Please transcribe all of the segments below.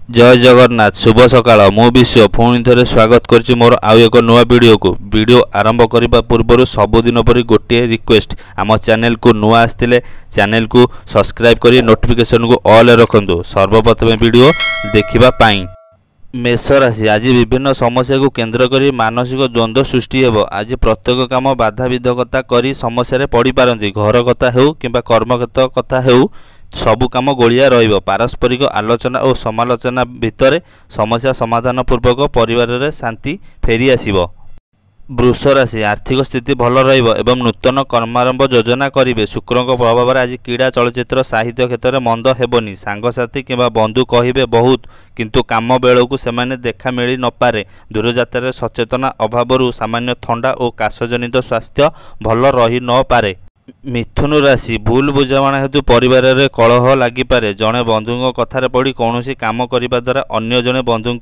जय जगन्नाथ शुभ सकाळ मु विश्व पुणी थे स्वागत कर मोर आउ एक नुआ वीडियो को वीडियो आरंभ करने पूर्व सबुदिन पर गोटे रिक्वेस्ट आम चैनल को नुआ आसते चैनल को सब्सक्राइब कर नोटिफिकेशन को ऑल रखु सर्वप्रथम वीडियो देखा। मेष राशि आज विभिन्न समस्या को केंद्र कर मानसिक द्वंद्व सृष्टि हेब। आज प्रत्येक काम बाधा विधकता कर समस्या पड़ पारती। घर कथा हो कि कर्मक्षेत्र कथा हो सबु काम गोलिया रहिबो। पारस्परिक आलोचना और समालोचना भितर समस्या समाधान पूर्वक परिवार रे शांति फेरी आसीबो। वृष राशि आर्थिक स्थिति भल रहिबो एवं नूतन कर्मारंभ योजना करिवे। शुक्रक प्रभाव आज क्रीड़ा चलचित्र साहित्य क्षेत्र में मंद हेबनी। सांगसाथी किंबा बंधु कहिबे बहुत किंतु काम बेलू से देखा मिल न पारे। दूरयात्रा सचेतना अभाव सामान्य थंडा और काशजनित स्वास्थ्य भल रही न पारे। मिथुन राशि भूल बुझाणा हेतु परिवार रे कलह लागिपारे। जड़े बंधु कथार पड़ी कौन काम करने द्वारा अन्य जड़े बंधु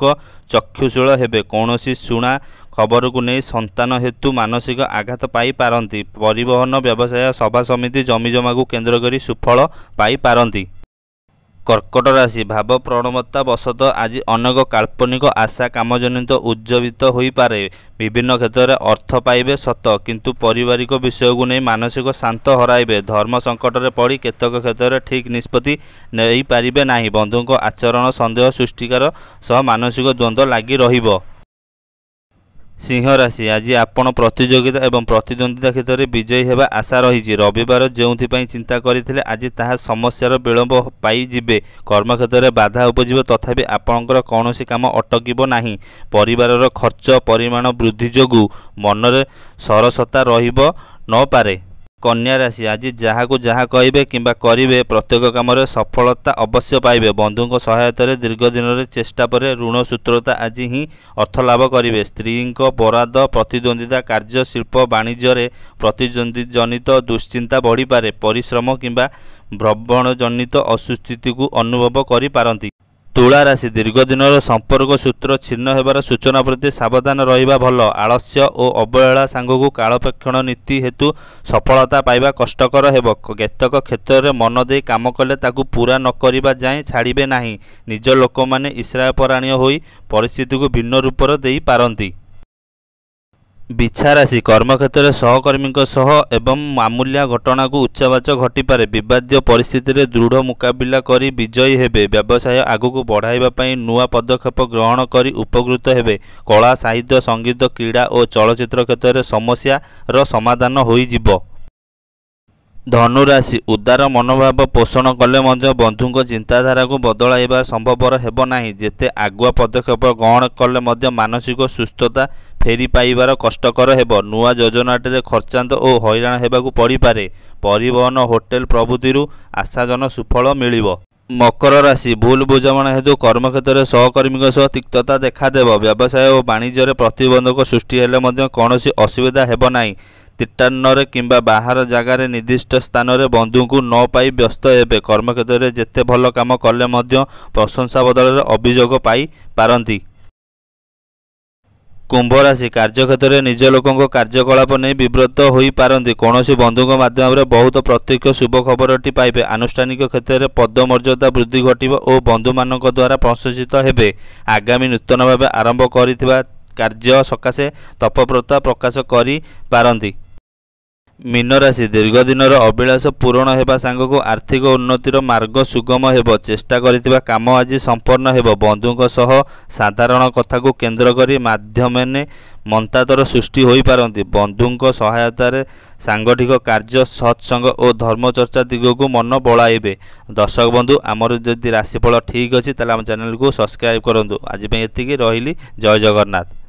चक्षुशील हेबे। कौन शुणा खबर को नहीं संतान हेतु मानसिक आघात पाई पारंती। परिवहन व्यवसाय सभा समिति जमीजमा को केंद्र कर सुफल पाई पारंती। कर्कट राशि भाव प्रणमता वशत आज अनेक काल्पनिक आशा कामजनित उज्जीवित हो पारे। विभिन्न क्षेत्र में अर्थ पाइबे सत किंतु पारिवारिक विषय को नहीं मानसिक शांत हराइबे। धर्म संकट में पड़ी केतक क्षेत्र में ठीक निष्पत्ति नहीं पारिबे नाही। बंधुक आचरण संदेह सृष्टिकार सह मानसिक द्वंद्व लगी रहिबो। सिंह राशि आज आपण प्रतियोगिता एवं प्रतिद्वंदिता क्षेत्र में विजयी होगा आशा रही। रविवार जो चिंता करते आज ताहा समस्यार विलंब पाई जिबे। कर्मक्षेत्र में बाधा उपजिब तथापि आपणकर कौन काम अटकिब नाही। परिवार खर्च परिमाण वृद्धि जोगु मनरे सरसता रहिब न पारे। कन्या राशि आज जहाँ को जहाँ कहे कि करेंगे प्रत्येक काम सफलता अवश्य पाइबे। बंधु सहायता दीर्घ दिन चेष्टा पर ऋण सूत्रता आज ही अर्थ लाभ करेंगे। स्त्री बराद प्रतिद्वंदिता कार्य शिल्प वाणिज्य प्रतिद्वंदी जनित दुश्चिंता बढ़ी पारे। परिश्रम किंबा भ्रमण जनित अस्वस्थिति को अनुभव करि पारंती। तुला राशि दीर्घ दिन संपर्क सूत्र छिन्न होबार सूचना प्रति सावधान रहिबा भल। आलस्य और अवहेला सांगू कालपेक्षण नीति हेतु सफलता पाइबा कष्टकर हेब। केतक क्षेत्र में मन दे काम कले ताकू पूरा न करिबा जाए छाड़िबे नाही। निज लोक माने ईर्ष्यापरायण होई परिस्थिति को भिन्न रूप देई पारंती। बिछा राशि कर्मक्षेत्र सहकर्मी सह एवं मामूलिया घटना को उच्चावाच घटीपारे। विवादीय परिस्थिति रे दृढ़ मुकाबिला करी विजयी हेबे। व्यवसाय आगू बढ़ाइबा नुआ पदक्षेप ग्रहण करी उपकृत हेबे। कला साहित्य संगीत क्रीड़ा और चलचित्र क्षेत्र में समस्या रो समाधान होई जिवो। धनुराशि उदार मनोभाव पोषण कले बंधु चिंताधारा को बदलाइबा संभवपर हेब नाही। जेते आगुआ पदक्षेप ग्रहण कले मानसिक सुस्थता फेरी पाइबार कष्टकर हेब। नुआ योजनाटे खर्चांत और हैरान हेबाकु पड़ी पारे। परिवहन होटेल प्रभृति आशाजन सुफल मिलिबो। मकर राशि भूल बुझाणा हेतु कर्मक्षेत्र में सहकर्मी सह तिक्तता देखादेव। व्यवसाय और वाणिज्य प्रतिबंधक सृष्टि हेले कौन असुविधा हेब नाही। तीर्टान्न किंबा बाहर जगार निर्दिष्ट स्थान में बंधु को न पाई व्यस्त हेबे। कर्मक्षेत्र में जेते भल काम कले प्रशंसा बदल अभियोग पाई पारंती। कुंभ राशि कार्यक्षेत्र में निज लोकों कार्यकलाप नहीं विव्रत हो पारती। कौन बंधु माध्यम बहुत प्रत्यक्ष शुभ खबरटी पाइबे। आनुष्ठानिक क्षेत्र में पदमर्यादा वृद्धि घटिब और बंधु मान द्वारा प्रशंसित हेबे। आगामी नूतन भाव आरंभ करिथिबा कार्य सकाशे तत्परता प्रकाश करि पारंती। मीन राशि दीर्घ दिन अभिलाष पूरण होगा सांगक आर्थिक उन्नतिर मार्ग सुगम हेब। चेष्टा करिथिबा काम आज संपन्न हेब। बंधु सह साधारण कथा को केंद्र करी माध्यमें मंतातर सृष्टि हो पारती। बंधु सहायता सांगठिक कार्य सत्संग और धर्मचर्चा दिग को मन बड़ाइबे। दर्शक बंधु आमर जदि राशिफल ठीक अच्छी ताला चैनल को सब्सक्राइब करूँ। आज एतिकी रहिली। जय जगन्नाथ।